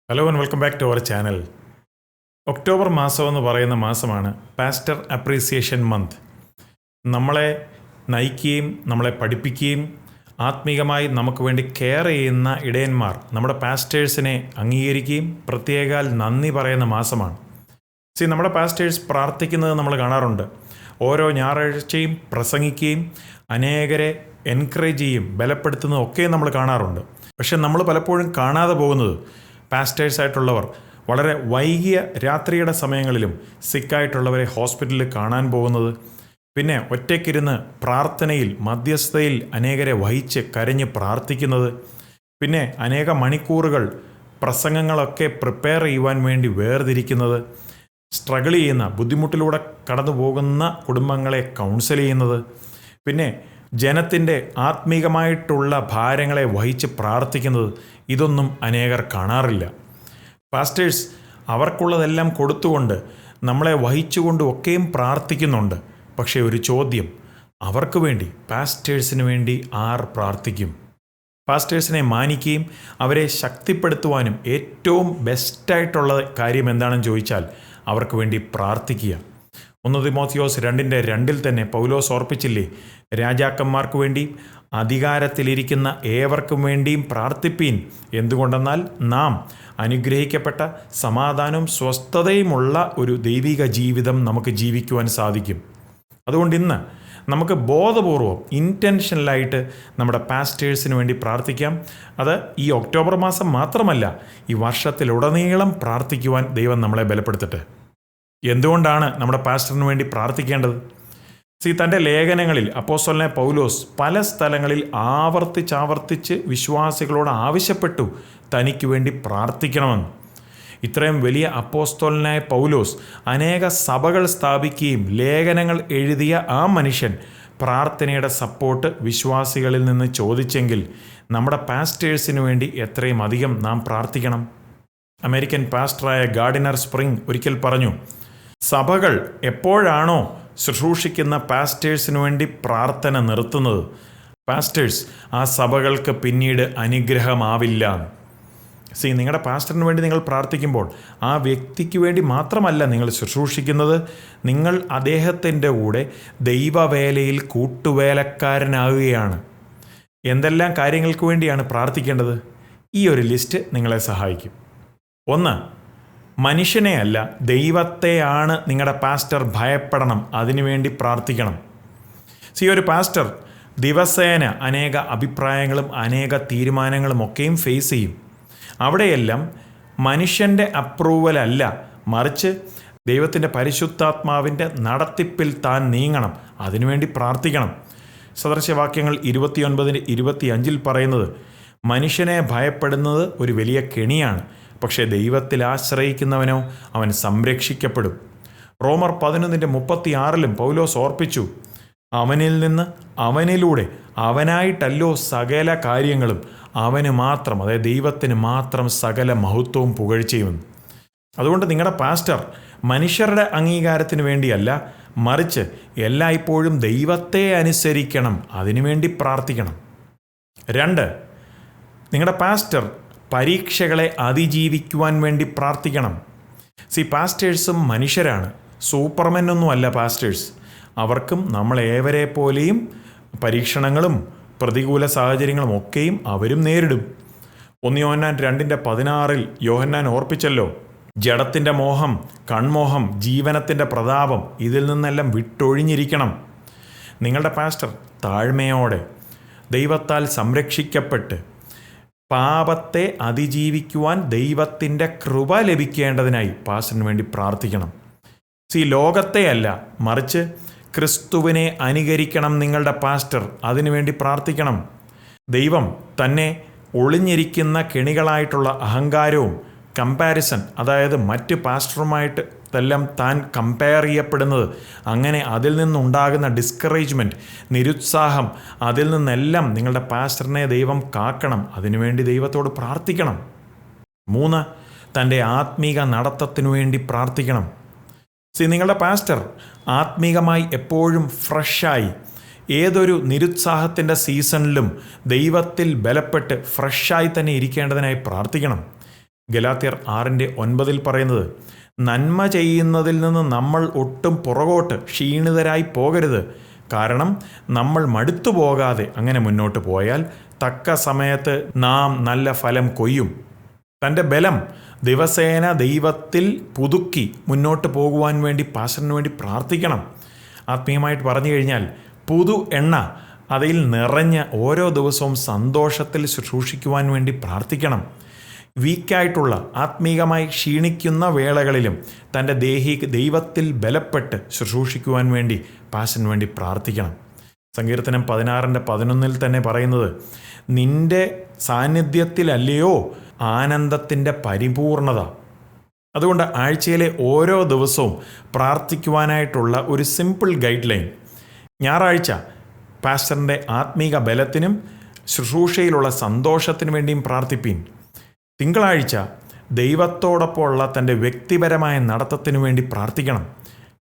Hello and welcome back to our channel. October മാസം എന്ന് പറയുന്ന മാസമാണ് പാസ്റ്റർ അപ്രീസിയേഷൻ മന്ത്. നമ്മളെ നയിക്കുകയും നമ്മളെ പഠിപ്പിക്കുകയും ആത്മീകമായി നമുക്ക് വേണ്ടി കെയർ ചെയ്യുന്ന ഇടയന്മാർ നമ്മുടെ പാസ്റ്റേഴ്സിനെ അംഗീകരിക്കുകയും പ്രത്യേകാൽ നന്ദി പറയുന്ന മാസമാണ്. നമ്മുടെ പാസ്റ്റേഴ്സ് പ്രാർത്ഥിക്കുന്നത് നമ്മൾ കാണാറുണ്ട്. ഓരോ ഞായറാഴ്ചയും പ്രസംഗിക്കുകയും അനേകരെ എൻകറേജ് ചെയ്യും, ബലപ്പെടുത്തുന്നതും ഒക്കെ നമ്മൾ കാണാറുണ്ട്. പക്ഷെ നമ്മൾ പലപ്പോഴും കാണാതെ പോകുന്നത് പാസ്റ്റേഴ്സായിട്ടുള്ളവർ വളരെ വൈകിയ രാത്രിയുടെ സമയങ്ങളിലും സിക്കായിട്ടുള്ളവരെ ഹോസ്പിറ്റലിൽ കാണാൻ പോകുന്നത്, പിന്നെ ഒറ്റയ്ക്കിരുന്ന് പ്രാർത്ഥനയിൽ മധ്യസ്ഥതയിൽ അനേകരെ വഹിച്ച് കരഞ്ഞ് പ്രാർത്ഥിക്കുന്നത്, പിന്നെ അനേക മണിക്കൂറുകൾ പ്രസംഗങ്ങളൊക്കെ പ്രിപ്പയർ ചെയ്യുവാൻ വേണ്ടി വേർതിരിക്കുന്നത്, സ്ട്രഗിൾ ചെയ്യുന്ന ബുദ്ധിമുട്ടിലൂടെ കടന്നു പോകുന്ന കുടുംബങ്ങളെ കൗൺസിൽ ചെയ്യുന്നത്, പിന്നെ ജനത്തിൻ്റെ ആത്മീകമായിട്ടുള്ള ഭാരങ്ങളെ വഹിച്ച് പ്രാർത്ഥിക്കുന്നത്, ഇതൊന്നും അനേകർ കാണാറില്ല. പാസ്റ്റേഴ്സ് അവർക്കുള്ളതെല്ലാം കൊടുത്തുകൊണ്ട് നമ്മളെ വഹിച്ചുകൊണ്ടും ഒക്കെയും പ്രാർത്ഥിക്കുന്നുണ്ട്. പക്ഷേ ഒരു ചോദ്യം, അവർക്ക് വേണ്ടി, പാസ്റ്റേഴ്സിന് വേണ്ടി ആർ പ്രാർത്ഥിക്കും? പാസ്റ്റേഴ്സിനെ മാനിക്കുകയും അവരെ ശക്തിപ്പെടുത്തുവാനും ഏറ്റവും ബെസ്റ്റായിട്ടുള്ള കാര്യം എന്താണെന്ന് ചോദിച്ചാൽ അവർക്ക് വേണ്ടി പ്രാർത്ഥിക്കുക. 1 തിമോത്തിയോസ് 2:2 തന്നെ പൗലോസ് ഓർപ്പിച്ചില്ലേ, രാജാക്കന്മാർക്ക് വേണ്ടിയും അധികാരത്തിലിരിക്കുന്ന ഏവർക്കും വേണ്ടിയും പ്രാർത്ഥിപ്പീൻ. എന്തുകൊണ്ടെന്നാൽ നാം അനുഗ്രഹിക്കപ്പെട്ട സമാധാനവും സ്വസ്ഥതയുമുള്ള ഒരു ദൈവിക ജീവിതം നമുക്ക് ജീവിക്കുവാൻ സാധിക്കും. അതുകൊണ്ട് ഇന്ന് നമുക്ക് ബോധപൂർവം ഇൻറ്റൻഷനലായിട്ട് നമ്മുടെ പാസ്റ്റേഴ്സിന് വേണ്ടി പ്രാർത്ഥിക്കാം. അത് ഈ ഒക്ടോബർ മാസം മാത്രമല്ല, ഈ വർഷത്തിലുടനീളം പ്രാർത്ഥിക്കുവാൻ ദൈവം നമ്മളെ ബലപ്പെടുത്തട്ടെ. എന്തുകൊണ്ടാണ് നമ്മുടെ പാസ്റ്ററിന് വേണ്ടി പ്രാർത്ഥിക്കേണ്ടത്? തൻ്റെ ലേഖനങ്ങളിൽ അപ്പോസ്തലനായ പൗലോസ് പല സ്ഥലങ്ങളിൽ ആവർത്തിച്ച് വിശ്വാസികളോട് ആവശ്യപ്പെട്ടു തനിക്ക് വേണ്ടി പ്രാർത്ഥിക്കണമെന്ന്. ഇത്രയും വലിയ അപ്പോസ്തലനായ പൗലോസ് അനേക സഭകൾ സ്ഥാപിക്കുകയും ലേഖനങ്ങൾ എഴുതിയ ആ മനുഷ്യൻ പ്രാർത്ഥനയുടെ സപ്പോർട്ട് വിശ്വാസികളിൽ നിന്ന് ചോദിച്ചെങ്കിൽ നമ്മുടെ പാസ്റ്റേഴ്സിന് വേണ്ടി എത്രയും അധികം നാം പ്രാർത്ഥിക്കണം. അമേരിക്കൻ പാസ്റ്ററായ ഗാർഡിനർ സ്പ്രിംഗ് ഒരിക്കൽ പറഞ്ഞു, സഭകൾ എപ്പോഴാണോ ശുശ്രൂഷിക്കുന്ന പാസ്റ്റേഴ്സിനു വേണ്ടി പ്രാർത്ഥന നിർത്തുന്നത്, പാസ്റ്റേഴ്സ് ആ സഭകൾക്ക് പിന്നീട് അനുഗ്രഹമാവില്ല. നിങ്ങളുടെ പാസ്റ്ററിന് വേണ്ടി നിങ്ങൾ പ്രാർത്ഥിക്കുമ്പോൾ ആ വ്യക്തിക്ക് വേണ്ടി മാത്രമല്ല നിങ്ങൾ ശുശ്രൂഷിക്കുന്നത്, നിങ്ങൾ അദ്ദേഹത്തിൻ്റെ കൂടെ ദൈവവേലയിൽ കൂട്ടുവേലക്കാരനാകുകയാണ്. എന്തെല്ലാം കാര്യങ്ങൾക്ക് വേണ്ടിയാണ് പ്രാർത്ഥിക്കേണ്ടത്? ഈ ഒരു ലിസ്റ്റ് നിങ്ങളെ സഹായിക്കും. 1, മനുഷ്യനെയല്ല ദൈവത്തെയാണ് നിങ്ങളുടെ പാസ്റ്റർ ഭയപ്പെടണം, അതിനുവേണ്ടി പ്രാർത്ഥിക്കണം. ഒരു പാസ്റ്റർ ദിവസേന അനേക അഭിപ്രായങ്ങളും അനേക തീരുമാനങ്ങളും ഒക്കെയും ഫേസ് ചെയ്യും. അവിടെയെല്ലാം മനുഷ്യൻ്റെ അപ്രൂവലല്ല, മറിച്ച് ദൈവത്തിൻ്റെ പരിശുദ്ധാത്മാവിൻ്റെ നടത്തിപ്പിൽ താൻ നീങ്ങണം, അതിനുവേണ്ടി പ്രാർത്ഥിക്കണം. സദൃശവാക്യങ്ങൾ 29:25 പറയുന്നത്, മനുഷ്യനെ ഭയപ്പെടുന്നത് ഒരു വലിയ കെണിയാണ്, പക്ഷേ ദൈവത്തിൽ ആശ്രയിക്കുന്നവനോ അവൻ സംരക്ഷിക്കപ്പെടും. റോമർ 11:36 പൗലോസ് ഓർപ്പിച്ചു, അവനിൽ നിന്ന് അവനിലൂടെ അവനായിട്ടല്ലോ സകല കാര്യങ്ങളും, അവന് മാത്രം, അതായത് ദൈവത്തിന് മാത്രം സകല മഹത്വവും പുകഴ്ചയുമെന്ന്. അതുകൊണ്ട് നിങ്ങളുടെ പാസ്റ്റർ മനുഷ്യരുടെ അംഗീകാരത്തിന് വേണ്ടിയല്ല, മറിച്ച് എല്ലായ്പ്പോഴും ദൈവത്തെ അനുസരിക്കണം, അതിനുവേണ്ടി പ്രാർത്ഥിക്കണം. 2, നിങ്ങളുടെ പാസ്റ്റർ പരീക്ഷകളെ അതിജീവിക്കുവാൻ വേണ്ടി പ്രാർത്ഥിക്കണം. പാസ്റ്റേഴ്സും മനുഷ്യരാണ്, സൂപ്പർമെനൊന്നുമല്ല പാസ്റ്റേഴ്സ്. അവർക്കും നമ്മളേവരെ പോലെയും പരീക്ഷണങ്ങളും പ്രതികൂല സാഹചര്യങ്ങളും ഒക്കെയും അവരും നേരിടും. 1 യോഹന്നാൻ 2:16 യോഹന്നാൻ ഓർപ്പിച്ചല്ലോ, ജഡത്തിൻ്റെ മോഹം, കൺമോഹം, ജീവനത്തിൻ്റെ പ്രതാപം, ഇതിൽ നിന്നെല്ലാം വിട്ടൊഴിഞ്ഞിരിക്കണം. നിങ്ങളുടെ പാസ്റ്റർ താഴ്മയോടെ ദൈവത്താൽ സംരക്ഷിക്കപ്പെട്ട് പാപത്തെ അതിജീവിക്കുവാൻ ദൈവത്തിൻ്റെ കൃപ ലഭിക്കേണ്ടതിനായി പാസ്റ്ററിന് വേണ്ടി പ്രാർത്ഥിക്കണം. ലോകത്തെയല്ല, മറിച്ച് ക്രിസ്തുവിനെ അനുകരിക്കണം നിങ്ങളുടെ പാസ്റ്റർ, അതിനുവേണ്ടി പ്രാർത്ഥിക്കണം. ദൈവം തന്നെ ഒളിഞ്ഞിരിക്കുന്ന കെണികളായിട്ടുള്ള അഹങ്കാരവും കമ്പാരിസൺ, അതായത് മറ്റ് പാസ്റ്ററുമായിട്ട് എല്ലാം താൻ കമ്പയർ ചെയ്യപ്പെടുന്നത്, അങ്ങനെ അതിൽ നിന്നുണ്ടാകുന്ന ഡിസ്കറേജ്മെൻറ്റ്, നിരുത്സാഹം, അതിൽ നിന്നെല്ലാം നിങ്ങളുടെ പാസ്റ്ററിനെ ദൈവം കാക്കണം, അതിനുവേണ്ടി ദൈവത്തോട് പ്രാർത്ഥിക്കണം. 3, തൻ്റെ ആത്മീക നടത്തത്തിനു വേണ്ടി പ്രാർത്ഥിക്കണം. നിങ്ങളുടെ പാസ്റ്റർ ആത്മീകമായി എപ്പോഴും ഫ്രഷായി, ഏതൊരു നിരുത്സാഹത്തിൻ്റെ സീസണിലും ദൈവത്തിൽ ബലപ്പെട്ട് ഫ്രഷായി തന്നെ ഇരിക്കേണ്ടതിനായി പ്രാർത്ഥിക്കണം. ഗലാത്യർ 6:9 പറയുന്നത്, നന്മ ചെയ്യുന്നതിൽ നിന്ന് നമ്മൾ ഒട്ടും പുറകോട്ട് ക്ഷീണിതരായി പോകരുത്. കാരണം നമ്മൾ മടുത്തു പോകാതെ അങ്ങനെ മുന്നോട്ട് പോയാൽ തക്ക സമയത്ത് നാം നല്ല ഫലം കൊയ്യും. തൻ്റെ ബലം ദിവസേന ദൈവത്തിൽ പുതുക്കി മുന്നോട്ട് പോകുവാൻ വേണ്ടി പാസ്റ്ററിന് വേണ്ടി പ്രാർത്ഥിക്കണം. ആത്മീയമായിട്ട് പറഞ്ഞു കഴിഞ്ഞാൽ പുതു എണ്ണ അതിൽ നിറഞ്ഞ് ഓരോ ദിവസവും സന്തോഷത്തിൽ ശുശ്രൂഷിക്കുവാൻ വേണ്ടി പ്രാർത്ഥിക്കണം. വീക്കായിട്ടുള്ള ആത്മീകമായി ക്ഷീണിക്കുന്ന വേളകളിലും തൻ്റെ ദൈവത്തിൽ ബലപ്പെട്ട് ശുശ്രൂഷിക്കുവാൻ വേണ്ടി പാസ്റ്ററിന് വേണ്ടി പ്രാർത്ഥിക്കണം. സങ്കീർത്തനം 16:11 തന്നെ പറയുന്നത്, നിന്റെ സാന്നിധ്യത്തിലല്ലയോ ആനന്ദത്തിൻ്റെ പരിപൂർണത. അതുകൊണ്ട് ആഴ്ചയിലെ ഓരോ ദിവസവും പ്രാർത്ഥിക്കുവാനായിട്ടുള്ള ഒരു സിമ്പിൾ ഗൈഡ് ലൈൻ: ഞായറാഴ്ച പാസ്റ്ററിൻ്റെ ആത്മീക ബലത്തിനും ശുശ്രൂഷയിലുള്ള സന്തോഷത്തിനു വേണ്ടിയും പ്രാർത്ഥിപ്പീൻ. തിങ്കളാഴ്ച ദൈവത്തോടൊപ്പമുള്ള തൻ്റെ വ്യക്തിപരമായ നടത്തത്തിനു വേണ്ടി പ്രാർത്ഥിക്കണം.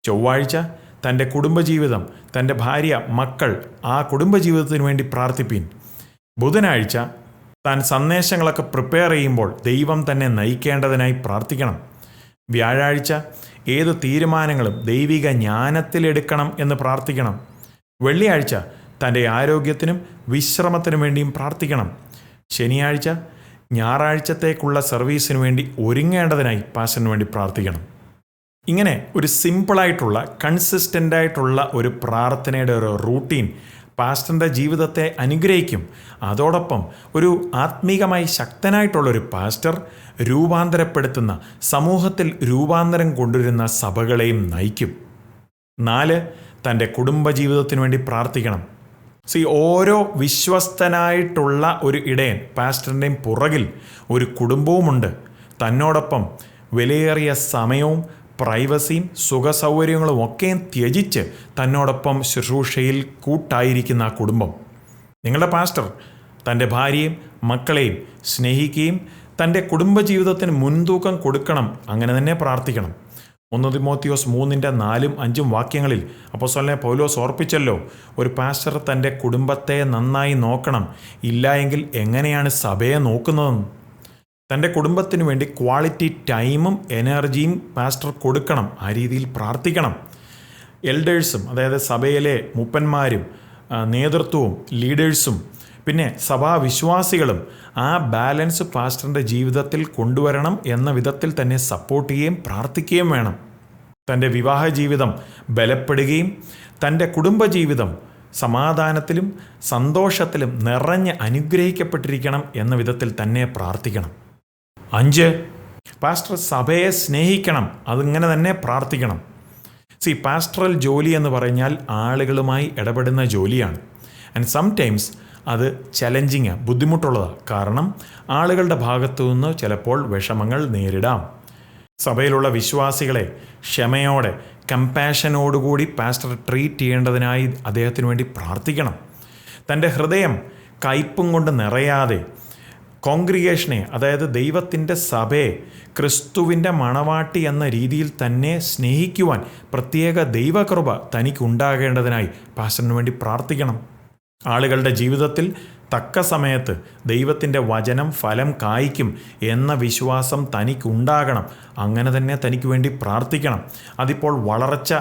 ചൊവ്വാഴ്ച തൻ്റെ കുടുംബജീവിതം, തൻ്റെ ഭാര്യ, മക്കൾ, ആ കുടുംബജീവിതത്തിനു വേണ്ടി പ്രാർത്ഥിപ്പീൻ. ബുധനാഴ്ച താൻ സന്ദേശങ്ങളൊക്കെ പ്രിപ്പയർ ചെയ്യുമ്പോൾ ദൈവം തന്നെ നയിക്കേണ്ടതിനായി പ്രാർത്ഥിക്കണം. വ്യാഴാഴ്ച ഏത് തീരുമാനങ്ങളും ദൈവിക ജ്ഞാനത്തിലെടുക്കണം എന്ന് പ്രാർത്ഥിക്കണം. വെള്ളിയാഴ്ച തൻ്റെ ആരോഗ്യത്തിനും വിശ്രമത്തിനും വേണ്ടിയും പ്രാർത്ഥിക്കണം. ശനിയാഴ്ച ഞായറാഴ്ചത്തേക്കുള്ള സർവീസിന് വേണ്ടി ഒരുങ്ങേണ്ടതിനായി പാസ്റ്ററിന് വേണ്ടി പ്രാർത്ഥിക്കണം. ഇങ്ങനെ ഒരു സിമ്പിളായിട്ടുള്ള കൺസിസ്റ്റൻ്റായിട്ടുള്ള ഒരു പ്രാർത്ഥനയുടെ ഒരു റൂട്ടീൻ പാസ്റ്ററിൻ്റെ ജീവിതത്തെ അനുഗ്രഹിക്കും. അതോടൊപ്പം ഒരു ആത്മീകമായി ശക്തനായിട്ടുള്ളൊരു പാസ്റ്റർ രൂപാന്തരപ്പെടുത്തുന്ന, സമൂഹത്തിൽ രൂപാന്തരം കൊണ്ടുവരുന്ന സഭകളെയും നയിക്കും. 4, തൻ്റെ കുടുംബജീവിതത്തിന് വേണ്ടി പ്രാർത്ഥിക്കണം. ഓരോ വിശ്വസ്തനായിട്ടുള്ള ഒരു ഇടയൻ പാസ്റ്ററിൻ്റെയും പുറകിൽ ഒരു കുടുംബവുമുണ്ട്. തന്നോടൊപ്പം വിലയേറിയ സമയവും പ്രൈവസിയും സുഖസൗകര്യങ്ങളും ഒക്കെ ത്യജിച്ച് തന്നോടൊപ്പം ശുശ്രൂഷയിൽ കൂട്ടായിരിക്കുന്ന ആ കുടുംബം. നിങ്ങളുടെ പാസ്റ്റർ തൻ്റെ ഭാര്യയും മക്കളെയും സ്നേഹിക്കുകയും തൻ്റെ കുടുംബജീവിതത്തിന് മുൻതൂക്കം കൊടുക്കണം. അങ്ങനെ തന്നെ പ്രാർത്ഥിക്കണം. 1 തിമോത്തിയോസ് 3:4-5 വാക്യങ്ങളിൽ അപ്പോസ്തലനായ പൗലോസ് ഓർപ്പിച്ചല്ലോ, ഒരു പാസ്റ്റർ തൻ്റെ കുടുംബത്തെ നന്നായി നോക്കണം, ഇല്ല എങ്കിൽ എങ്ങനെയാണ് സഭയെ നോക്കുന്നതെന്ന്. തൻ്റെ കുടുംബത്തിന് വേണ്ടി ക്വാളിറ്റി ടൈമും എനർജിയും പാസ്റ്റർ കൊടുക്കണം. ആ രീതിയിൽ പ്രാർത്ഥിക്കണം. എൽഡേഴ്സും, അതായത് സഭയിലെ മൂപ്പന്മാരും നേതൃത്വവും ലീഡേഴ്സും പിന്നെ സഭാവിശ്വാസികളും ആ ബാലൻസ് പാസ്റ്ററിൻ്റെ ജീവിതത്തിൽ കൊണ്ടുവരണം എന്ന വിധത്തിൽ തന്നെ സപ്പോർട്ട് ചെയ്യുകയും പ്രാർത്ഥിക്കുകയും വേണം. തൻ്റെ വിവാഹ ജീവിതം ബലപ്പെടുകയും തൻ്റെ കുടുംബജീവിതം സമാധാനത്തിലും സന്തോഷത്തിലും നിറഞ്ഞ് അനുഗ്രഹിക്കപ്പെട്ടിരിക്കണം എന്ന വിധത്തിൽ തന്നെ പ്രാർത്ഥിക്കണം. 5, പാസ്റ്റർ സഭയെ സ്നേഹിക്കണം. അതിങ്ങനെ തന്നെ പ്രാർത്ഥിക്കണം. പാസ്റ്ററൽ ജോലി എന്ന് പറഞ്ഞാൽ ആളുകളുമായി ഇടപെടുന്ന ജോലിയാണ്. ആൻഡ് സംടൈംസ് അത് ചലഞ്ചിങ്, ബുദ്ധിമുട്ടുള്ളതാണ്. കാരണം ആളുകളുടെ ഭാഗത്തു നിന്ന് ചിലപ്പോൾ വിഷമങ്ങൾ നേരിടാം. സഭയിലുള്ള വിശ്വാസികളെ ക്ഷമയോടെ, കമ്പാഷനോടുകൂടി പാസ്റ്റർ ട്രീറ്റ് ചെയ്യേണ്ടതിനായി അദ്ദേഹത്തിന് വേണ്ടി പ്രാർത്ഥിക്കണം. തൻ്റെ ഹൃദയം കയ്പും കൊണ്ട് നിറയാതെ കോൺഗ്രിഗേഷനെ, അതായത് ദൈവത്തിൻ്റെ സഭയെ ക്രിസ്തുവിൻ്റെ മണവാട്ടി എന്ന രീതിയിൽ തന്നെ സ്നേഹിക്കുവാൻ പ്രത്യേക ദൈവകൃപ തനിക്കുണ്ടാകേണ്ടതിനായി പാസ്റ്ററിന് വേണ്ടി പ്രാർത്ഥിക്കണം. ആളുകളുടെ ജീവിതത്തിൽ തക്ക സമയത്ത് ദൈവത്തിൻ്റെ വചനം ഫലം കായ്ക്കും എന്ന വിശ്വാസം തനിക്കുണ്ടാകണം. അങ്ങനെ തന്നെ തനിക്ക് വേണ്ടി പ്രാർത്ഥിക്കണം. അതിപ്പോൾ വളർച്ച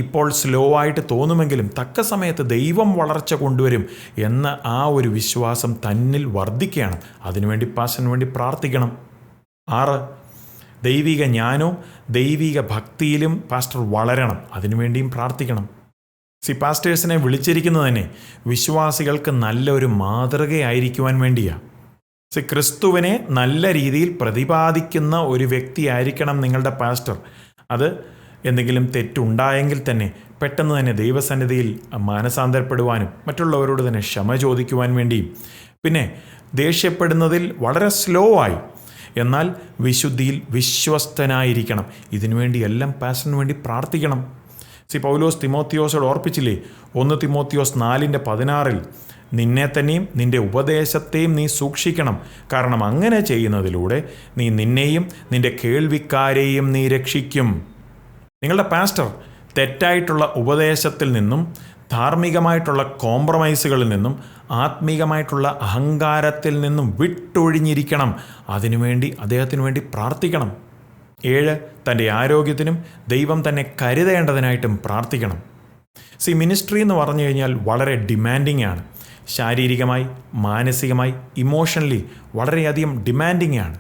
ഇപ്പോൾ സ്ലോ ആയിട്ട് തോന്നുമെങ്കിലും തക്ക സമയത്ത് ദൈവം വളർച്ച കൊണ്ടുവരും എന്ന ആ ഒരു വിശ്വാസം തന്നിൽ വർദ്ധിക്കുകയാണ്. അതിനുവേണ്ടി പാസ്റ്ററിന് വേണ്ടി പ്രാർത്ഥിക്കണം. 6, ദൈവിക ജ്ഞാനവും ദൈവിക ഭക്തിയിലും പാസ്റ്റർ വളരണം. അതിനുവേണ്ടിയും പ്രാർത്ഥിക്കണം. പാസ്റ്റേഴ്സിനെ വിളിച്ചിരിക്കുന്നത് തന്നെ വിശ്വാസികൾക്ക് നല്ലൊരു മാതൃകയായിരിക്കുവാൻ വേണ്ടിയാണ്. ക്രിസ്തുവിനെ നല്ല രീതിയിൽ പ്രതിപാദിക്കുന്ന ഒരു വ്യക്തിയായിരിക്കണം നിങ്ങളുടെ പാസ്റ്റർ. അത് എന്തെങ്കിലും തെറ്റുണ്ടായെങ്കിൽ തന്നെ പെട്ടെന്ന് തന്നെ ദൈവസന്നിധിയിൽ മാനസാന്തരപ്പെടുവാനും മറ്റുള്ളവരോട് തന്നെ ക്ഷമ ചോദിക്കുവാൻ വേണ്ടിയും, പിന്നെ ദേഷ്യപ്പെടുന്നതിൽ വളരെ സ്ലോ ആയി എന്നാൽ വിശുദ്ധിയിൽ വിശ്വസ്തനായിരിക്കണം. ഇതിനുവേണ്ടി എല്ലാം പാസ്റ്ററിന് വേണ്ടി പ്രാർത്ഥിക്കണം. പൗലോസ് തിമോത്തിയോസോട് ഓർപ്പിച്ചില്ലേ, 1 തിമോത്തിയോസ് 4:16 നിന്നെ തന്നെയും നിന്റെ ഉപദേശത്തെയും നീ സൂക്ഷിക്കണം. കാരണം അങ്ങനെ ചെയ്യുന്നതിലൂടെ നീ നിന്നെയും നിന്റെ കേൾവിക്കാരെയും നീ രക്ഷിക്കും. നിങ്ങളുടെ പാസ്റ്റർ തെറ്റായിട്ടുള്ള ഉപദേശത്തിൽ നിന്നും ധാർമ്മികമായിട്ടുള്ള കോംപ്രമൈസുകളിൽ നിന്നും ആത്മീകമായിട്ടുള്ള അഹങ്കാരത്തിൽ നിന്നും വിട്ടൊഴിഞ്ഞിരിക്കണം. അതിനുവേണ്ടി അദ്ദേഹത്തിന് വേണ്ടി പ്രാർത്ഥിക്കണം. 7, തൻ്റെ ആരോഗ്യത്തിനും ദൈവം തന്നെ കരുതേണ്ടതിനായിട്ടും പ്രാർത്ഥിക്കണം. മിനിസ്ട്രി എന്ന് പറഞ്ഞു കഴിഞ്ഞാൽ വളരെ ഡിമാൻഡിങ് ആണ്. ശാരീരികമായി, മാനസികമായി, ഇമോഷണലി വളരെയധികം ഡിമാൻഡിങ് ആണ്.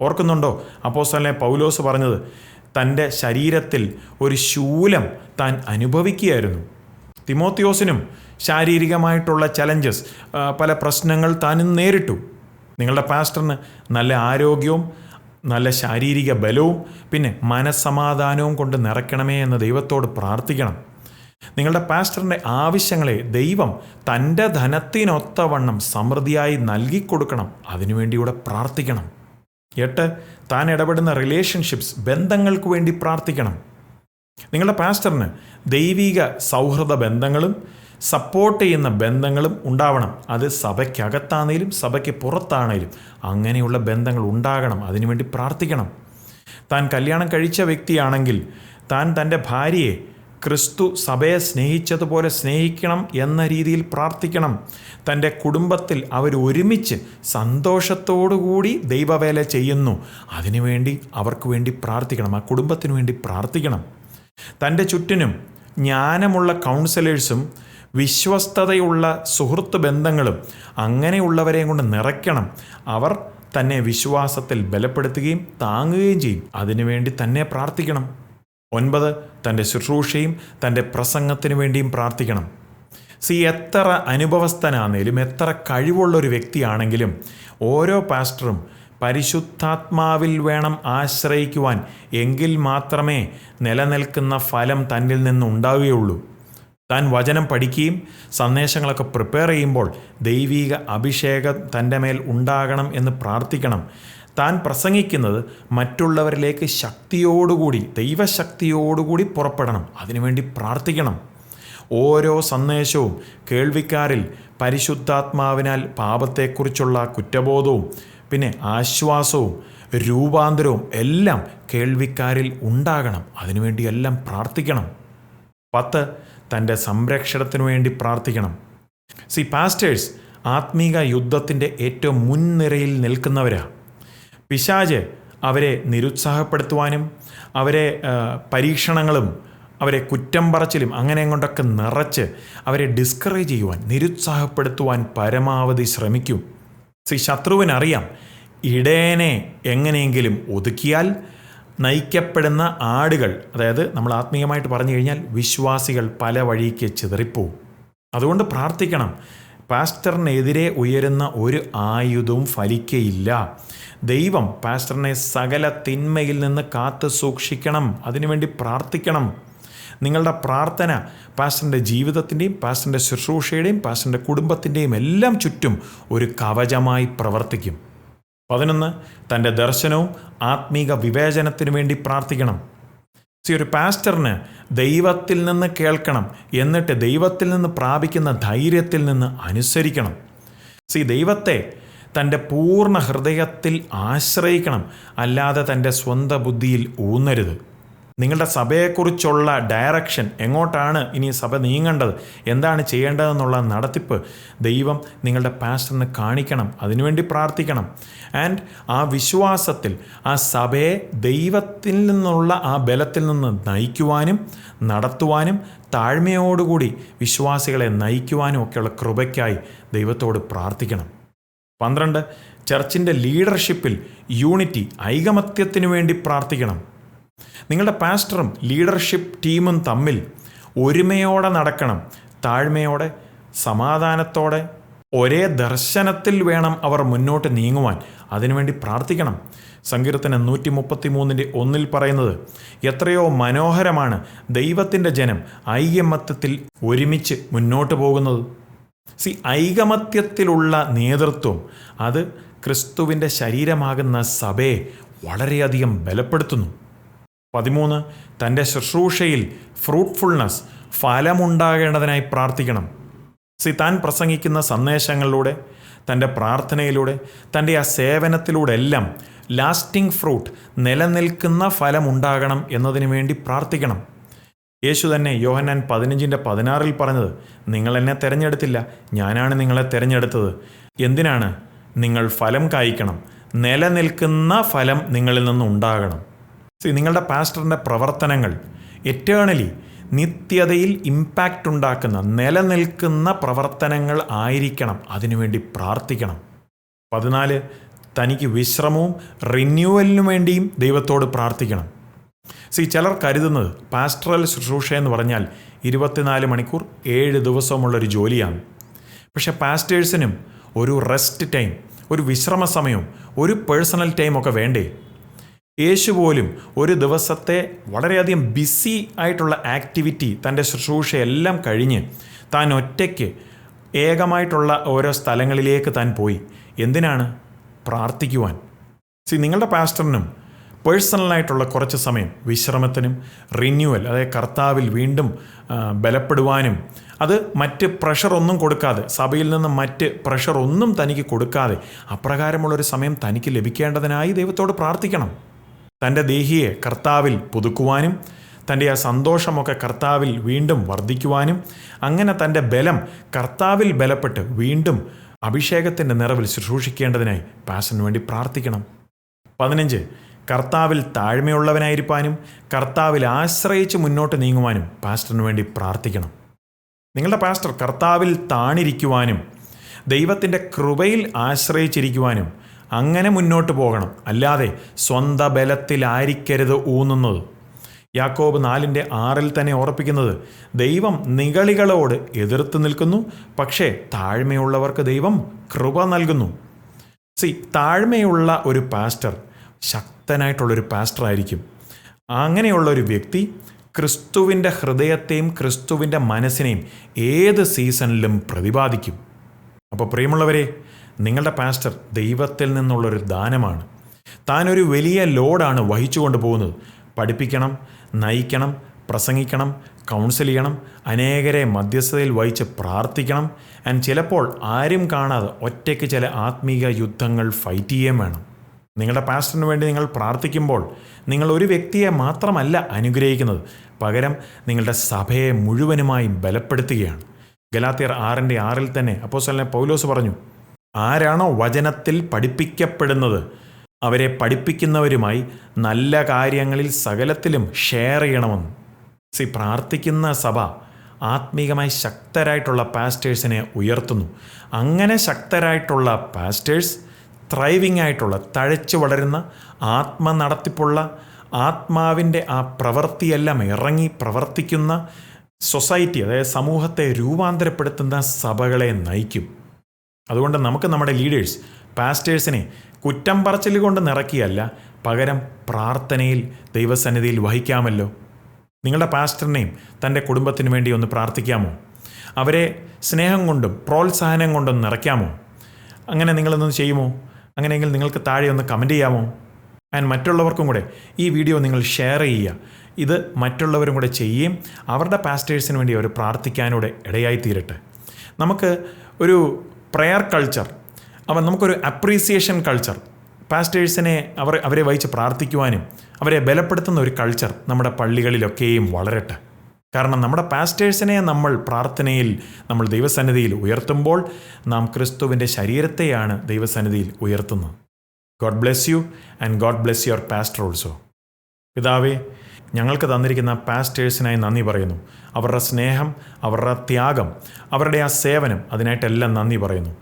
ഓർക്കുന്നുണ്ടോ അപ്പോസ്തലനായ പൗലോസ് പറഞ്ഞത്? തൻ്റെ ശരീരത്തിൽ ഒരു ശൂലം താൻ അനുഭവിക്കുകയായിരുന്നു. തിമോത്തിയോസിനും ശാരീരികമായിട്ടുള്ള ചലഞ്ചസ്, പല പ്രശ്നങ്ങൾ താനും നേരിട്ടു. നിങ്ങളുടെ പാസ്റ്ററിന് നല്ല ആരോഗ്യവും നല്ല ശാരീരിക ബലവും പിന്നെ മനസ്സമാധാനവും കൊണ്ട് നിറയ്ക്കണമേ എന്ന് ദൈവത്തോട് പ്രാർത്ഥിക്കണം. നിങ്ങളുടെ പാസ്റ്ററിൻ്റെ ആവശ്യങ്ങളെ ദൈവം തൻ്റെ ധനത്തിനൊത്തവണ്ണം സമൃദ്ധിയായി നൽകിക്കൊടുക്കണം. അതിനുവേണ്ടിയൂടെ പ്രാർത്ഥിക്കണം. 8, താൻ ഇടപെടുന്ന റിലേഷൻഷിപ്സ്, ബന്ധങ്ങൾക്ക് വേണ്ടി പ്രാർത്ഥിക്കണം. നിങ്ങളുടെ പാസ്റ്ററിന് ദൈവിക സൗഹൃദ ബന്ധങ്ങളും സപ്പോർട്ട് ചെയ്യുന്ന ബന്ധങ്ങളും ഉണ്ടാവണം. അത് സഭയ്ക്കകത്താണേലും സഭയ്ക്ക് പുറത്താണേലും അങ്ങനെയുള്ള ബന്ധങ്ങൾ ഉണ്ടാകണം. അതിനുവേണ്ടി പ്രാർത്ഥിക്കണം. താൻ കല്യാണം കഴിച്ച വ്യക്തിയാണെങ്കിൽ താൻ തൻ്റെ ഭാര്യയെ ക്രിസ്തു സഭയെ സ്നേഹിച്ചതുപോലെ സ്നേഹിക്കണം എന്ന രീതിയിൽ പ്രാർത്ഥിക്കണം. തൻ്റെ കുടുംബത്തിൽ അവരൊരുമിച്ച് സന്തോഷത്തോടുകൂടി ദൈവവേല ചെയ്യുന്നു. അതിനുവേണ്ടി അവർക്ക് വേണ്ടി പ്രാർത്ഥിക്കണം. ആ കുടുംബത്തിന് വേണ്ടി പ്രാർത്ഥിക്കണം. തൻ്റെ ചുറ്റിനും ജ്ഞാനമുള്ള കൗൺസിലേഴ്സും വിശ്വസ്തതയുള്ള സുഹൃത്ത് ബന്ധങ്ങളും അങ്ങനെയുള്ളവരെയും കൊണ്ട് നിറയ്ക്കണം. അവർ തന്നെ വിശ്വാസത്തിൽ ബലപ്പെടുത്തുകയും താങ്ങുകയും ചെയ്യും. അതിനുവേണ്ടി തന്നെ പ്രാർത്ഥിക്കണം. 9, തൻ്റെ ശുശ്രൂഷയും തൻ്റെ പ്രസംഗത്തിന് വേണ്ടിയും പ്രാർത്ഥിക്കണം. എത്ര അനുഭവസ്ഥനാണേലും എത്ര കഴിവുള്ളൊരു വ്യക്തിയാണെങ്കിലും ഓരോ പാസ്റ്ററും പരിശുദ്ധാത്മാവിൽ വേണം ആശ്രയിക്കുവാൻ. എങ്കിൽ മാത്രമേ നിലനിൽക്കുന്ന ഫലം തന്നിൽ നിന്നുണ്ടാവുകയുള്ളൂ. താൻ വചനം പഠിക്കുകയും സന്ദേശങ്ങളൊക്കെ പ്രിപ്പയർ ചെയ്യുമ്പോൾ ദൈവിക അഭിഷേകം തൻ്റെ മേൽ ഉണ്ടാകണം എന്ന് പ്രാർത്ഥിക്കണം. താൻ പ്രസംഗിക്കുന്നത് മറ്റുള്ളവരിലേക്ക് ശക്തിയോടുകൂടി, ദൈവശക്തിയോടുകൂടി പുറപ്പെടണം. അതിനുവേണ്ടി പ്രാർത്ഥിക്കണം. ഓരോ സന്ദേശവും കേൾവിക്കാരിൽ പരിശുദ്ധാത്മാവിനാൽ പാപത്തെക്കുറിച്ചുള്ള കുറ്റബോധവും പിന്നെ ആശ്വാസവും രൂപാന്തരവും എല്ലാം കേൾവിക്കാരിൽ ഉണ്ടാകണം. അതിനുവേണ്ടി എല്ലാം പ്രാർത്ഥിക്കണം. 10, തൻ്റെ സംരക്ഷണത്തിനു വേണ്ടി പ്രാർത്ഥിക്കണം. പാസ്റ്റേഴ്സ് ആത്മീക യുദ്ധത്തിൻ്റെ ഏറ്റവും മുൻനിരയിൽ നിൽക്കുന്നവരാ. പിശാച് അവരെ നിരുത്സാഹപ്പെടുത്തുവാനും അവരെ പരീക്ഷണങ്ങളും അവരെ കുറ്റം പറച്ചിലും അങ്ങനെ കൊണ്ടൊക്കെ നിറച്ച് അവരെ ഡിസ്കറേജ് ചെയ്യുവാൻ, നിരുത്സാഹപ്പെടുത്തുവാൻ പരമാവധി ശ്രമിക്കും. ശത്രുവിനറിയാം ഇടയനെ എങ്ങനെയെങ്കിലും ഒതുക്കിയാൽ നയിക്കപ്പെടുന്ന ആടുകൾ, അതായത് നമ്മൾ ആത്മീയമായിട്ട് പറഞ്ഞു കഴിഞ്ഞാൽ വിശ്വാസികൾ പല വഴിക്ക് ചിതറിപ്പോവും. അതുകൊണ്ട് പ്രാർത്ഥിക്കണം. പാസ്റ്ററിനെതിരെ ഉയരുന്ന ഒരു ആയുധവും ഫലിക്കയില്ല. ദൈവം പാസ്റ്ററിനെ സകല തിന്മയിൽ നിന്ന് കാത്തു സൂക്ഷിക്കണം. അതിനുവേണ്ടി പ്രാർത്ഥിക്കണം. നിങ്ങളുടെ പ്രാർത്ഥന പാസ്റ്ററിൻ്റെ ജീവിതത്തിൻ്റെയും പാസ്റ്ററിൻ്റെ ശുശ്രൂഷയുടെയും പാസ്റ്ററിൻ്റെ കുടുംബത്തിൻ്റെയും എല്ലാം ചുറ്റും ഒരു കവചമായി പ്രവർത്തിക്കും. 11, തൻ്റെ ദർശനവും ആത്മീക വിവേചനത്തിനു വേണ്ടി പ്രാർത്ഥിക്കണം. ഒരു പാസ്റ്ററിന് ദൈവത്തിൽ നിന്ന് കേൾക്കണം, എന്നിട്ട് ദൈവത്തിൽ നിന്ന് പ്രാപിക്കുന്ന ധൈര്യത്തിൽ നിന്ന് അനുസരിക്കണം. ദൈവത്തെ തൻ്റെ പൂർണ്ണ ഹൃദയത്തിൽ ആശ്രയിക്കണം, അല്ലാതെ തൻ്റെ സ്വന്തം ബുദ്ധിയിൽ ഊന്നരുത്. നിങ്ങളുടെ സഭയെക്കുറിച്ചുള്ള ഡയറക്ഷൻ, എങ്ങോട്ടാണ് ഇനി സഭ നീങ്ങേണ്ടത്, എന്താണ് ചെയ്യേണ്ടതെന്നുള്ള നടത്തിപ്പ് ദൈവം നിങ്ങളുടെ പാസ്റ്ററിന് കാണിക്കണം. അതിനുവേണ്ടി പ്രാർത്ഥിക്കണം. ആൻഡ് ആ വിശ്വാസത്തിൽ ആ സഭയെ ദൈവത്തിൽ നിന്നുള്ള ആ ബലത്തിൽ നിന്ന് നയിക്കുവാനും നടത്തുവാനും താഴ്മയോടുകൂടി വിശ്വാസികളെ നയിക്കുവാനും ഒക്കെയുള്ള കൃപയ്ക്കായി ദൈവത്തോട് പ്രാർത്ഥിക്കണം. 12, ചർച്ചിൻ്റെ ലീഡർഷിപ്പിൽ യൂണിറ്റി, ഐകമത്യത്തിനു വേണ്ടി പ്രാർത്ഥിക്കണം. നിങ്ങളുടെ പാസ്റ്ററും ലീഡർഷിപ്പ് ടീമും തമ്മിൽ ഒരുമയോടെ നടക്കണം. താഴ്മയോടെ, സമാധാനത്തോടെ, ഒരേ ദർശനത്തിൽ വേണം അവർ മുന്നോട്ട് നീങ്ങുവാൻ. അതിനുവേണ്ടി പ്രാർത്ഥിക്കണം. സങ്കീർത്തനം 133:1 പറയുന്നത്, എത്രയോ മനോഹരമാണ് ദൈവത്തിൻ്റെ ജനം ഐകമത്യത്തിൽ ഒരുമിച്ച് മുന്നോട്ട് പോകുന്നത്. ഐകമത്യത്തിലുള്ള നേതൃത്വം അത് ക്രിസ്തുവിൻ്റെ ശരീരമാകുന്ന സഭയെ വളരെയധികം ബലപ്പെടുത്തുന്നു. 13, തൻ്റെ ശുശ്രൂഷയിൽ ഫ്രൂട്ട്ഫുൾനെസ്, ഫലമുണ്ടാകേണ്ടതിനായി പ്രാർത്ഥിക്കണം. താൻ പ്രസംഗിക്കുന്ന സന്ദേശങ്ങളിലൂടെ, തൻ്റെ പ്രാർത്ഥനയിലൂടെ, തൻ്റെ ആ സേവനത്തിലൂടെ എല്ലാം ലാസ്റ്റിംഗ് ഫ്രൂട്ട്, നിലനിൽക്കുന്ന ഫലമുണ്ടാകണം എന്നതിനു വേണ്ടി പ്രാർത്ഥിക്കണം. യേശു തന്നെ യോഹന്നാൻ 15:16 പറഞ്ഞത്, നിങ്ങൾ എന്നെ തിരഞ്ഞെടുത്തില്ല, ഞാനാണ് നിങ്ങളെ തിരഞ്ഞെടുത്തത്. എന്തിനാണ്? നിങ്ങൾ ഫലം കായ്ക്കണം, നിലനിൽക്കുന്ന ഫലം നിങ്ങളിൽ നിന്ന് ഉണ്ടാകണം. നിങ്ങളുടെ പാസ്റ്ററിൻ്റെ പ്രവർത്തനങ്ങൾ എറ്റേണലി നിത്യതയിൽ ഇമ്പാക്റ്റ് ഉണ്ടാക്കുന്ന നിലനിൽക്കുന്ന പ്രവർത്തനങ്ങൾ ആയിരിക്കണം. അതിനുവേണ്ടി പ്രാർത്ഥിക്കണം. 14, തനിക്ക് വിശ്രമവും റിന്യൂവലിനു വേണ്ടിയും ദൈവത്തോട് പ്രാർത്ഥിക്കണം. ചിലർ കരുതുന്നത് പാസ്റ്ററൽ ശുശ്രൂഷ എന്ന് പറഞ്ഞാൽ 24 മണിക്കൂർ 7 ദിവസമുള്ളൊരു ജോലിയാണ്. പക്ഷേ പാസ്റ്റേഴ്സിനും ഒരു റെസ്റ്റ് ടൈം, ഒരു വിശ്രമ സമയവും ഒരു പേഴ്സണൽ ടൈമൊക്കെ വേണ്ടേ? യേശു പോലും ഒരു ദിവസത്തെ വളരെയധികം ബിസി ആയിട്ടുള്ള ആക്ടിവിറ്റി, തൻ്റെ ശുശ്രൂഷയെല്ലാം കഴിഞ്ഞ് താൻ ഒറ്റയ്ക്ക് ഏകമായിട്ടുള്ള ഓരോ സ്ഥലങ്ങളിലേക്ക് താൻ പോയി. എന്തിനാണ്? പ്രാർത്ഥിക്കുവാൻ. നിങ്ങളുടെ പാസ്റ്ററിനും പേഴ്സണലായിട്ടുള്ള കുറച്ച് സമയം വിശ്രമത്തിനും റിന്യൂവൽ, അതായത് കർത്താവിൽ വീണ്ടും ബലപ്പെടുവാനും, അത് മറ്റ് പ്രഷറൊന്നും കൊടുക്കാതെ, സഭയിൽ നിന്ന് മറ്റ് പ്രഷറൊന്നും തനിക്ക് കൊടുക്കാതെ അപ്രകാരമുള്ളൊരു സമയം തനിക്ക് ലഭിക്കേണ്ടതിനായി ദൈവത്തോട് പ്രാർത്ഥിക്കണം. തൻ്റെ ദേഹിയെ കർത്താവിൽ പുതുക്കുവാനും തൻ്റെ ആ സന്തോഷമൊക്കെ കർത്താവിൽ വീണ്ടും വർദ്ധിക്കുവാനും, അങ്ങനെ തൻ്റെ ബലം കർത്താവിൽ ബലപ്പെട്ട് വീണ്ടും അഭിഷേകത്തിൻ്റെ നിറവിൽ ശുശ്രൂഷിക്കേണ്ടതിനായി പാസ്റ്ററിന് വേണ്ടി പ്രാർത്ഥിക്കണം. 15, കർത്താവിൽ താഴ്മയുള്ളവനായിരിക്കാനും കർത്താവിൽ ആശ്രയിച്ച് മുന്നോട്ട് നീങ്ങുവാനും പാസ്റ്ററിന് വേണ്ടി പ്രാർത്ഥിക്കണം. നിങ്ങളുടെ പാസ്റ്റർ കർത്താവിൽ താണിരിക്കുവാനും ദൈവത്തിൻ്റെ കൃപയിൽ ആശ്രയിച്ചിരിക്കുവാനും അങ്ങനെ മുന്നോട്ട് പോകണം. അല്ലാതെ സ്വന്തം ബലത്തിലായിരിക്കരുത് ഊന്നുന്നത്. യാക്കോബ് 4:6 തന്നെ ഓർപ്പിക്കുന്നത്, ദൈവം നിഗളികളോട് എതിർത്ത് നിൽക്കുന്നു, പക്ഷേ താഴ്മയുള്ളവർക്ക് ദൈവം കൃപ നൽകുന്നു. താഴ്മയുള്ള ഒരു പാസ്റ്റർ ശക്തനായിട്ടുള്ളൊരു പാസ്റ്റർ ആയിരിക്കും. അങ്ങനെയുള്ള ഒരു വ്യക്തി ക്രിസ്തുവിൻ്റെ ഹൃദയത്തെയും ക്രിസ്തുവിൻ്റെ മനസ്സിനെയും ഏത് സീസണിലും പ്രതിപാദിക്കും. അപ്പോൾ പ്രിയമുള്ളവരെ, നിങ്ങളുടെ പാസ്റ്റർ ദൈവത്തിൽ നിന്നുള്ളൊരു ദാനമാണ്. താനൊരു വലിയ ലോഡാണ് വഹിച്ചുകൊണ്ട് പോകുന്നത്. പഠിപ്പിക്കണം, നയിക്കണം, പ്രസംഗിക്കണം, കൗൺസിൽ ചെയ്യണം, അനേകരെ മധ്യസ്ഥതയിൽ വഹിച്ച് പ്രാർത്ഥിക്കണം. ആൻഡ് ചിലപ്പോൾ ആരും കാണാതെ ഒറ്റയ്ക്ക് ചില ആത്മീക യുദ്ധങ്ങൾ ഫൈറ്റ് ചെയ്യുകയും വേണം. നിങ്ങളുടെ പാസ്റ്ററിന് വേണ്ടി നിങ്ങൾ പ്രാർത്ഥിക്കുമ്പോൾ നിങ്ങൾ ഒരു വ്യക്തിയെ മാത്രമല്ല അനുഗ്രഹിക്കുന്നത്, പകരം നിങ്ങളുടെ സഭയെ മുഴുവനുമായും ബലപ്പെടുത്തുകയാണ്. ഗലാത്യർ 6:6 തന്നെ അപ്പോസ്തലനായ പൗലോസ് പറഞ്ഞു, ആരാണോ വചനത്തിൽ പഠിപ്പിക്കപ്പെടുന്നത് അവരെ പഠിപ്പിക്കുന്നവരുമായി നല്ല കാര്യങ്ങളിൽ സകലത്തിലും ഷെയർ ചെയ്യണമെന്ന്. പ്രാർത്ഥിക്കുന്ന സഭ ആത്മീകമായി ശക്തരായിട്ടുള്ള പാസ്റ്റേഴ്സിനെ ഉയർത്തുന്നു. അങ്ങനെ ശക്തരായിട്ടുള്ള പാസ്റ്റേഴ്സ് ത്രൈവിംഗ് ആയിട്ടുള്ള, തഴച്ചു വളരുന്ന, ആത്മനടത്തിപ്പുള്ള, ആത്മാവിൻ്റെ ആ പ്രവൃത്തിയെല്ലാം ഇറങ്ങി പ്രവർത്തിക്കുന്ന സൊസൈറ്റി, അതായത് സമൂഹത്തെ രൂപാന്തരപ്പെടുത്തുന്ന സഭകളെ നയിക്കും. അതുകൊണ്ട് നമുക്ക് നമ്മുടെ ലീഡേഴ്സ്, പാസ്റ്റേഴ്സിനെ കുറ്റം പറച്ചിൽ കൊണ്ട് നിറക്കിയല്ല, പകരം പ്രാർത്ഥനയിൽ ദൈവസന്നിധിയിൽ വഹിക്കാമല്ലോ. നിങ്ങളുടെ പാസ്റ്ററിനെയും തൻ്റെ കുടുംബത്തിന് വേണ്ടി ഒന്ന് പ്രാർത്ഥിക്കാമോ? അവരെ സ്നേഹം കൊണ്ടും പ്രോത്സാഹനം കൊണ്ടും നിറയ്ക്കാമോ? അങ്ങനെ നിങ്ങളൊന്ന് ചെയ്യുമോ? അങ്ങനെയെങ്കിൽ നിങ്ങൾക്ക് താഴെ ഒന്ന് കമൻറ്റ് ചെയ്യാമോ? ആൻഡ് മറ്റുള്ളവർക്കും കൂടെ ഈ വീഡിയോ നിങ്ങൾ ഷെയർ ചെയ്യുക. ഇത് മറ്റുള്ളവരും കൂടെ ചെയ്യുകയും അവരുടെ പാസ്റ്റേഴ്സിന് വേണ്ടി അവർ പ്രാർത്ഥിക്കാനൂടെ ഇടയായി തീരട്ടെ. നമുക്ക് ഒരു പ്രെയർ കൾച്ചർ, നമുക്കൊരു അപ്രീസിയേഷൻ കൾച്ചർ, പാസ്റ്റേഴ്സിനെ അവരെ വഹിച്ച് പ്രാർത്ഥിക്കുവാനും അവരെ ബലപ്പെടുത്തുന്ന ഒരു കൾച്ചർ നമ്മുടെ പള്ളികളിലൊക്കെയും വളരട്ടെ. കാരണം നമ്മുടെ പാസ്റ്റേഴ്സിനെ നമ്മൾ പ്രാർത്ഥനയിൽ, നമ്മൾ ദൈവസന്നിധിയിൽ ഉയർത്തുമ്പോൾ നാം ക്രിസ്തുവിൻ്റെ ശരീരത്തെയാണ് ദൈവസന്നിധിയിൽ ഉയർത്തുന്നത്. God bless you and God bless your pastor also. പിതാവേ, ഞങ്ങൾക്ക് തന്നിരിക്കുന്ന പാസ്റ്റേഴ്സിനായി നന്ദി പറയുന്നു. അവരുടെ സ്നേഹം, അവരുടെ ത്യാഗം, അവരുടെ ആ സേവനം, അതിനായിട്ടെല്ലാം നന്ദി പറയുന്നു.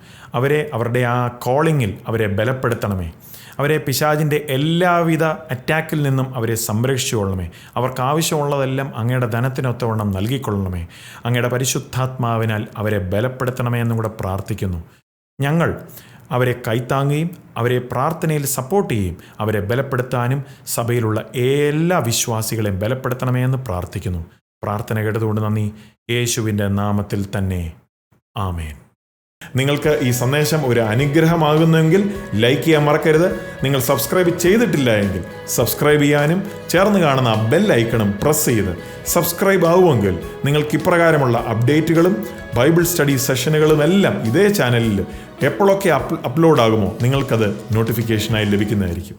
അവരുടെ ആ കോളിങ്ങിൽ അവരെ ബലപ്പെടുത്തണമേ. അവരെ പിശാചിൻ്റെ എല്ലാവിധ അറ്റാക്കിൽ നിന്നും അവരെ സംരക്ഷിച്ചുകൊള്ളണമേ. അവർക്ക് ആവശ്യമുള്ളതെല്ലാം അങ്ങയുടെ ധനത്തിനൊത്തവണ്ണം നൽകിക്കൊള്ളണമേ. അങ്ങയുടെ പരിശുദ്ധാത്മാവിനാൽ അവരെ ബലപ്പെടുത്തണമേ എന്നും കൂടെ പ്രാർത്ഥിക്കുന്നു. ഞങ്ങൾ അവരെ കൈത്താങ്ങുകയും അവരെ പ്രാർത്ഥനയിൽ സപ്പോർട്ട് ചെയ്യുകയും അവരെ ബലപ്പെടുത്താനും സഭയിലുള്ള എല്ലാ വിശ്വാസികളെയും ബലപ്പെടുത്തണമേ എന്ന് പ്രാർത്ഥിക്കുന്നു. പ്രാർത്ഥന കേട്ടതുകൊണ്ട് നന്ദി. യേശുവിൻ്റെ നാമത്തിൽ തന്നെ ആമേൻ. നിങ്ങൾക്ക് ഈ സന്ദേശം ഒരു അനുഗ്രഹമാകുന്നെങ്കിൽ ലൈക്ക് ചെയ്യാൻ മറക്കരുത്. നിങ്ങൾ സബ്സ്ക്രൈബ് ചെയ്തിട്ടില്ല എങ്കിൽ സബ്സ്ക്രൈബ് ചെയ്യാനും ചേർന്ന് കാണുന്ന ബെൽ ഐക്കണും പ്രസ് ചെയ്ത് സബ്സ്ക്രൈബ് ആവുമെങ്കിൽ നിങ്ങൾക്ക് ഇപ്രകാരമുള്ള അപ്ഡേറ്റുകളും ബൈബിൾ സ്റ്റഡി സെഷനുകളും എല്ലാം ഇതേ ചാനലിൽ എപ്പോഴൊക്കെ അപ്ലോഡ് ആകുമോ നിങ്ങൾക്കത് നോട്ടിഫിക്കേഷനായി ലഭിക്കുന്നതായിരിക്കും.